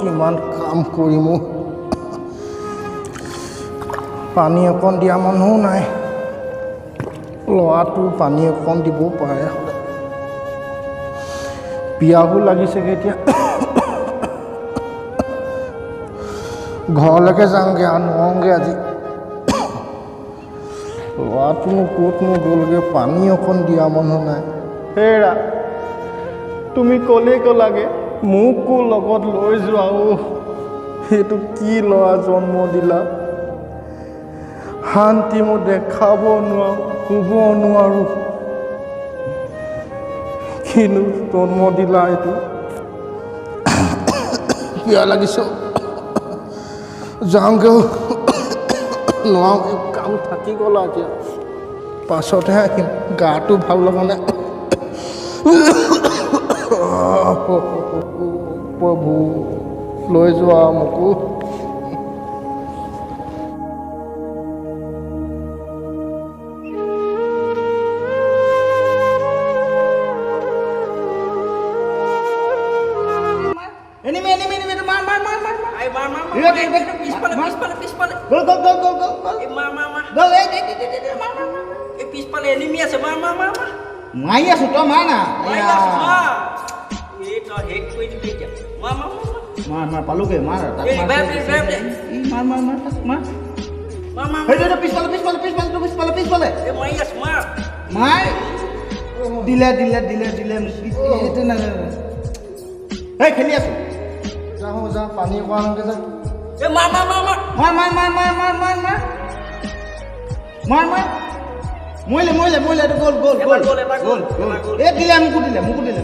কিমান কাম কৰিম পানী অকণ দিয়া মানুহো নাই ল'ৰাটো পানী অকণ দিবও পাৰে পিয়াহো লাগিছেগৈ এতিয়া ঘৰলৈকে যামগৈ আৰু নোৱাৰোঁগৈ আজি ল'ৰাটোনো ক'তনো গ'লগৈ পানী অকণ দিয়া মানুহ নাই হেৰা তুমি ক'লেই ক'লাগে মোকো লগত লৈ যোৱা সেইটো কি ল'ৰা জন্ম দিলা শান্তি মই দেখাব নোৱাৰোঁ শুব নোৱাৰোঁ কিনো জন্ম দিলা এইটো পিয়া লাগিছ যাওঁগৈ নোৱাৰোঁ কাম থাকি গ'ল এতিয়া পাছতহে আহিম গাটো ভাল লগা নাই প্ৰভু লৈ যোৱা মোকো মাৰি আছো তই মাৰ না মাৰ পালোগে মাৰ পিছফালে মাৰ দিলে খেলি আছো যা পানী অকণকে যা মাৰ মৰিলে এইটো গ'ল এই দিলে মোকো দিলে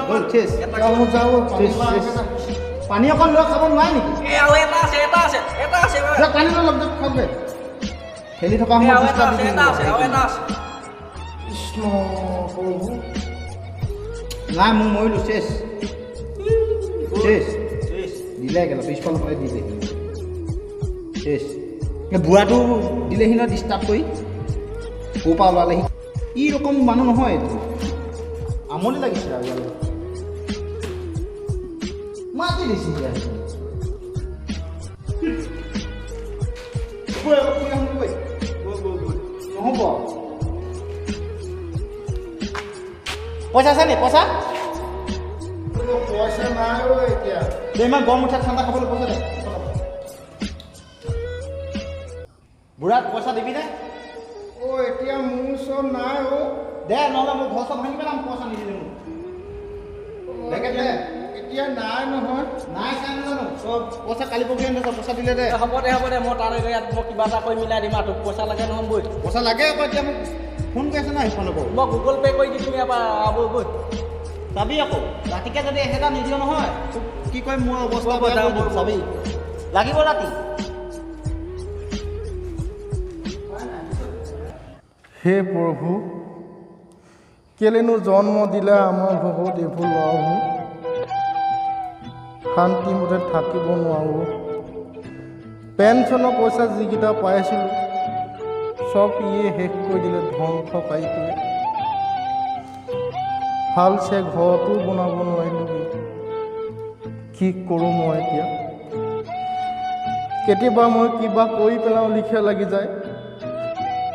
গ'ল চেছ পানী অকণ লৈ খাব নোৱাৰে নেকি পানী অলপ খাওঁগৈ খেলি থকা কৃষ্ণ প্ৰভু নাই মোৰ মৰিলোঁ চেছ দিলে একেলগে পিছফালৰ পৰা দিলে চেছ বুঢ়াটো দিলেহি ন ডিষ্টাৰ্ব কৰি ক'ৰ পৰা ওলালেহি ই ৰকম মানুহ নহয় এইটো আমনি লাগিছে আৰু ইয়ালৈ মাতি দিছে নহ'ব পইচা আছে নি পইচা নাই এতিয়া ইমান গৰম উঠা ঠাণ্ডা খাবলৈ পইচা দে বুঢ়াক পইচা দিবি নে এতিয়া মোৰ ওচৰত নাই দে নহ'লে মোৰ ঘৰ চব ভাঙি পেলাম পইচা নিদিলে মোক এতিয়া নাই নহয় নাই চাই নাজানো চব পইচা কালি পৰহি আনিলে পইচা দিলে দে হ'ব দে মই তাত ইয়াত মই কিবা এটা কৰি মিলাই দিম আৰু তোক পইচা লাগে নহয় বৈ পইচা লাগে আকৌ এতিয়া মোক ফোন কৰি আছে না সেইফালৰ পৰা মই গুগল পে' কৰি দিম এবাৰ বৈ চাবি আকৌ ৰাতিকে যদি 1000 নিদিয় নহয় তোক কি কৰিম মোৰ অৱস্থা চাবি লাগিব ৰাতি হে প্ৰভু কেলেনো জন্ম দিলে আমাৰ ঘৰত এইবোৰ ল'ৰাবোৰ শান্তিমতে থাকিব নোৱাৰোঁ পেঞ্চনৰ পইচা যিকেইটা পাইছিলোঁ চব ইয়ে শেষ কৰি দিলে ধ্বংসকাৰীটোৱে ভালছে ঘৰতো বনাব নোৱাৰিলোঁ কি কৰোঁ মই এতিয়া? কেতিয়াবা মই কিবা কৰি পেলাওঁ লিখীয়া লাগি যায়।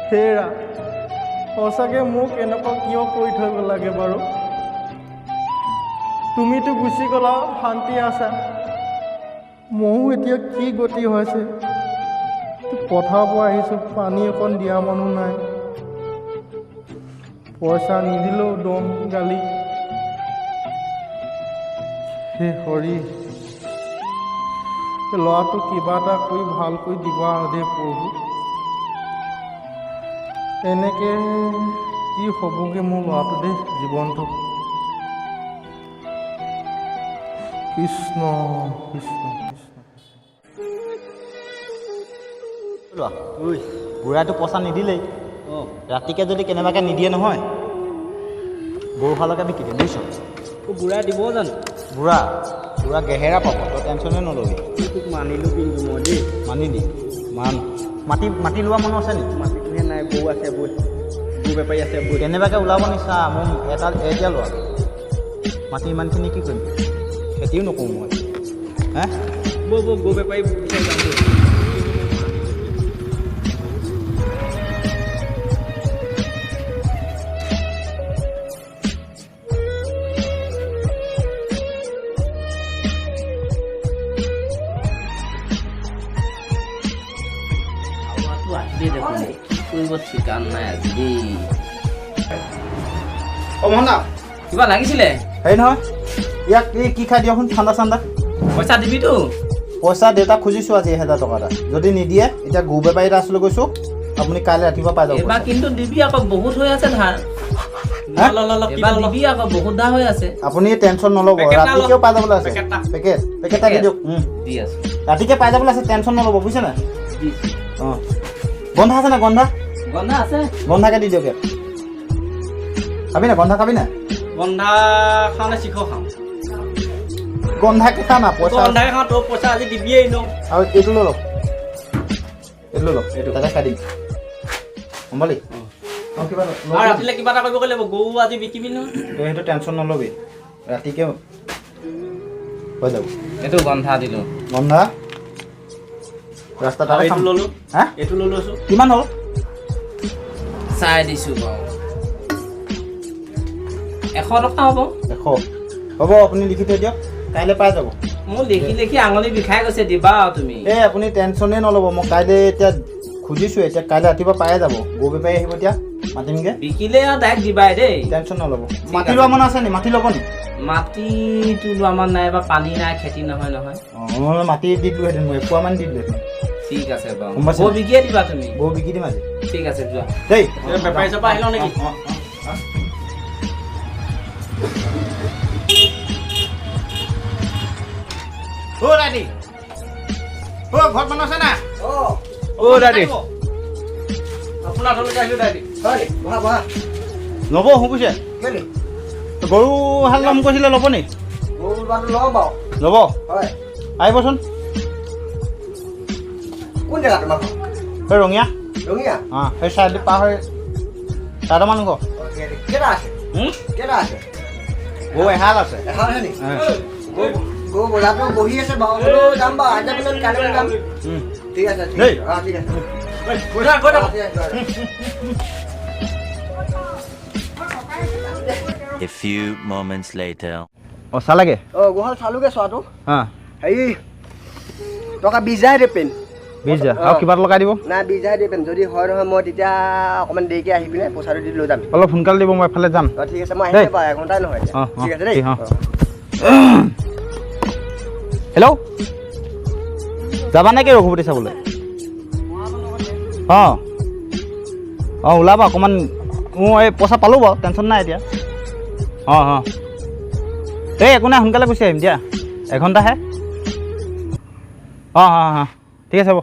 হেৰা, সঁচাকৈ মোক এনেকুৱা কিয় কৰি থৈ লাগে বাৰু? তুমিতো গুচি গ'লা, শান্তি আছা। ময়ো এতিয়া কি গতি হৈছে? পথাৰৰ পৰা আহিছোঁ, পানী অকণ দিয়া মানুহ নাই। পইচা নিদিলেও দম গালি। হে হৰি, ল'ৰাটো কিবা এটা কৰি ভালকৈ দিবা আৰু দেই প্ৰভু। এনেকৈ কি হ'বগৈ মোৰ ল'ৰাটো দেই জীৱনটো। কৃষ্ণ কৃষ্ণ কৃষ্ণ। বুঢ়াটো পইচা নিদিলেই, ৰাতিকে যদি কেনেবাকৈ নিদিয়ে নহয়, গৰুহালকে বিকি দিম বুজিছ। বুঢ়াই দিব জানো? বুঢ়া গেহেৰা পাব, তই টেনশ্যনে নল'বি। তোক মানিলোঁ কিন্তু মই দেই। মানি দি মাটি লোৱা মানুহ আছে নেকি? মাটিটোহে নাই, বৌ আছে, বৌ বেপাৰী আছে, বৌ। কেনেবাকৈ ওলাব নিচা, মোৰ এতিয়া লোৱা মাটি ইমানখিনি কি কৰিম? খেতিও নকৰোঁ মই। হে বৌ বেপাৰী বিচাৰি যাম বৌ। ঠিকান নাই আজি দেই। কিবা লাগিছিলে? হেৰি নহয়, ইয়াক কি খাই দিয়কচোন, ঠাণ্ডা ঠাণ্ডা। পইচা দিবিতো? পইচা দেউতাক খুজিছোঁ আজি 1000 টকা এটা। যদি নিদিয়ে, এতিয়া গৰু বেপাৰী এটা আছিলোঁ গৈছোঁ, আপুনি কাইলৈ ৰাতিপুৱা পাই যাব। এইবাৰ কিন্তু দিবি আকৌ, বহুত হৈ আছে ধাৰ। এইবাৰ দিবি আকৌ, বহুত ধাৰ হৈ আছে। আপুনি টেনশ্যন নল'ব, ৰাতিকেও পাই যাবলৈ আছে। পেকেট দি দিয়ক। দি আছো, ৰাতিকে পাই যাবলৈ আছে, টেনশ্যন নল'ব বুজিছে নাই? অঁ, গন্ধা আছে নাই? গন্ধা আছে, গন্ধাকে দি দিয়ক। খাবি না গন্ধা? খাবি না গন্ধা? খাওঁ নে চিখৰ খাওঁ? গন্ধাকে খা না, পইচা গন্ধাকে খাওঁ। তোৰ পইচা আজি দিবিয়েই ন। আৰু এইটো লৈ লওক, এইটো তাতে খাই দিম গম পালি। আৰু ৰাতিলৈ কিবা এটা কৰিব লাগিব, গৰু আজি বিকিবি নহয়। তই সেইটো টেনশ্যন নল'বি, ৰাতিকে হৈ যাব। এইটো গন্ধা দিলোঁ। গন্ধা ৰাস্তাত এইটো ল'লোঁ। হা, এইটো লৈ লৈছোঁ। কিমান হ'ল? চাই দিছোঁ বাৰু, 100 টকা হ'ব। 100 হ'ব, আপুনি লিখি থৈ দিয়ক, কাইলৈ পাই যাব। মোৰ লিখি আঙুলি বিষাই গৈছে, দিবা আৰু তুমি। এই আপুনি টেনশ্যনেই নল'ব, মই কাইলৈ এতিয়া খুজিছোঁ, এতিয়া কাইলৈ ৰাতিপুৱা পায়ে যাব। গৰু বেপাৰী আহিব, এতিয়া মাতিমগৈ। বিকিলে আৰু ডাইৰেক্ট দিবাই দেই, টেনশ্যন নল'ব। মাটি লোৱা মানুহ আছে নি? মাটি ল'ব নি? মাটিটো আমাৰ নাই, বা পানী নাই, খেতি নহয়। অঁ, মাটি দি দিলোঁহেঁতেন, মই এপোৱা মান দি দিলোঁহেঁতেন। ঠিক আছে বাৰু, গৰু বিকিয়ে দিবা তুমি। গৰু বিকি দিম আজি। ঠিক আছে, যোৱা দেই। বেপাৰী চেপাৰী আহিল নেকি? দাদী, ঘৰত মানুহ আছে না? দাদী, আপোনাৰ ওচৰলৈকে আহিলোঁ দাদী। ল'ব শুনিছে? গৰু হাল ল'ম কৈছিলে, ল'ব নি? ল'ব, আহিবচোন। কোন জেগা তোমাৰ? এই ৰঙীয়া। ৰঙীয়া? অঁ, সেই চাইডে পাৰ হৈ 4টামান ঘৰ। কেইটা আছে? কেইটা আছে? গৰু এহাল আছে। এখন আছে নি? গৰু বজাৰটো বহি আছে বাৰু, হ'লেও যাম বাৰু, আজি পিছত কাইলৈ যাম। ঠিক আছে, ঠিক আছে। অঁ, ঠিক আছে। A few moments later. অঁ, চালাগে? অঁ, গোহাল চালোগৈ চোৱাটো। অঁ, হেৰি টকা 20,000 দিয়ে পেন। 20,000 আৰু কিবা এটা লগাই দিব। নাই, 20,000 দিয়ে পেন। যদি হয় নহয়, মই তেতিয়া অকণমান দেৰিকৈ আহি পিনে পইচাটো দি লৈ যাম। অলপ সোনকালে দিব, মই এফালে যাম। অঁ, ঠিক আছে, মই আহিম বাৰু, এঘণ্টাই নহয় এতিয়া। অঁ, ঠিক আছে দেই। হেল্ল', যাবা নেকি ৰঘুপতি চাবলৈ? অঁ, ওলাবা অকণমান। মোৰ এই পইচা পালোঁ বাৰু, টেনশ্যন নাই এতিয়া। অঁ, এই একো নাই, সোনকালে গুচি আহিম দিয়া, এঘণ্টাহে। অঁ, ঠিক আছে হ'ব।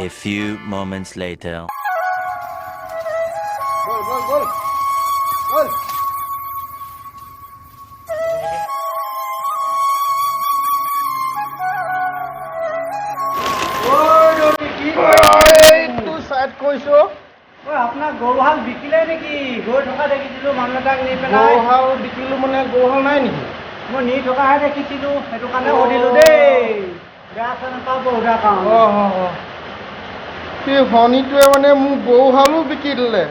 A few moments later. আপোনাৰ গৰুহাল বিকিলে নেকি? গৈ থকা দেখিছিলোঁ মানুহ এটাক নি পেলাই। গৰুহাল বিকিলোঁ মানে গৰুহাল নাই নেকি? মই নি থকাহে দেখিছিলোঁ সেইটো কাৰণে সুধিলোঁ দেই বেয়া চেয়া নাপাব সুধা কাৰণ সেই শনিটোৱে মানে মোৰ গৰুহালো বিকি দিলে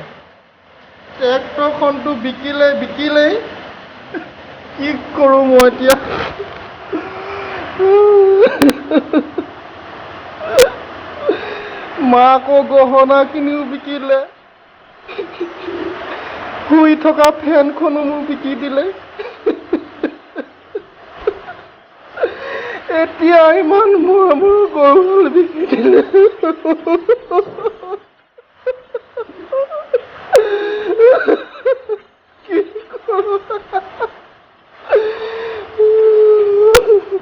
ট্ৰেক্টৰখনটো বিকিলেই কি কৰোঁ মই এতিয়া মাকৰ গহনাখিনিও বিকিলে শুই থকা ফেনখনো মোক বিকি দিলে এতিয়া ইমান মোৰ গৰুহাল বিকি দিলে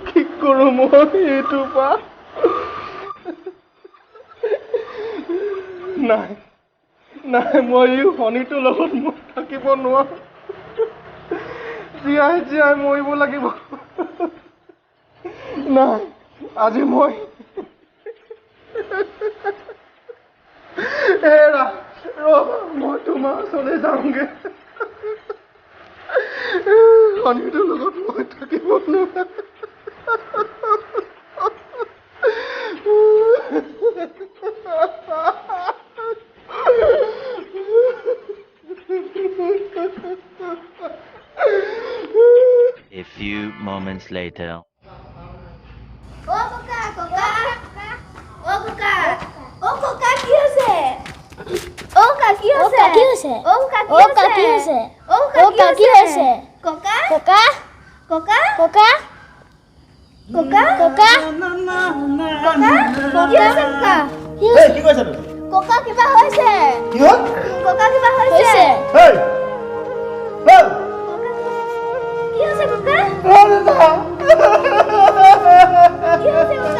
কি কৰোঁ মই এইটোৰ পৰা নাই মই এই শনিটোৰ লগত মই থাকিব নোৱাৰো জীয়াই মৰিব লাগিব নাই আজি মই এৰা মই তোমাৰ ওচৰলৈ যাওঁগে শনিটোৰ লগত মই থাকিব নোৱাৰো A few moments later. ককা কিবা হৈছে ককা কিবা হৈছে কি হৈছে ককা কি হৈছে ককা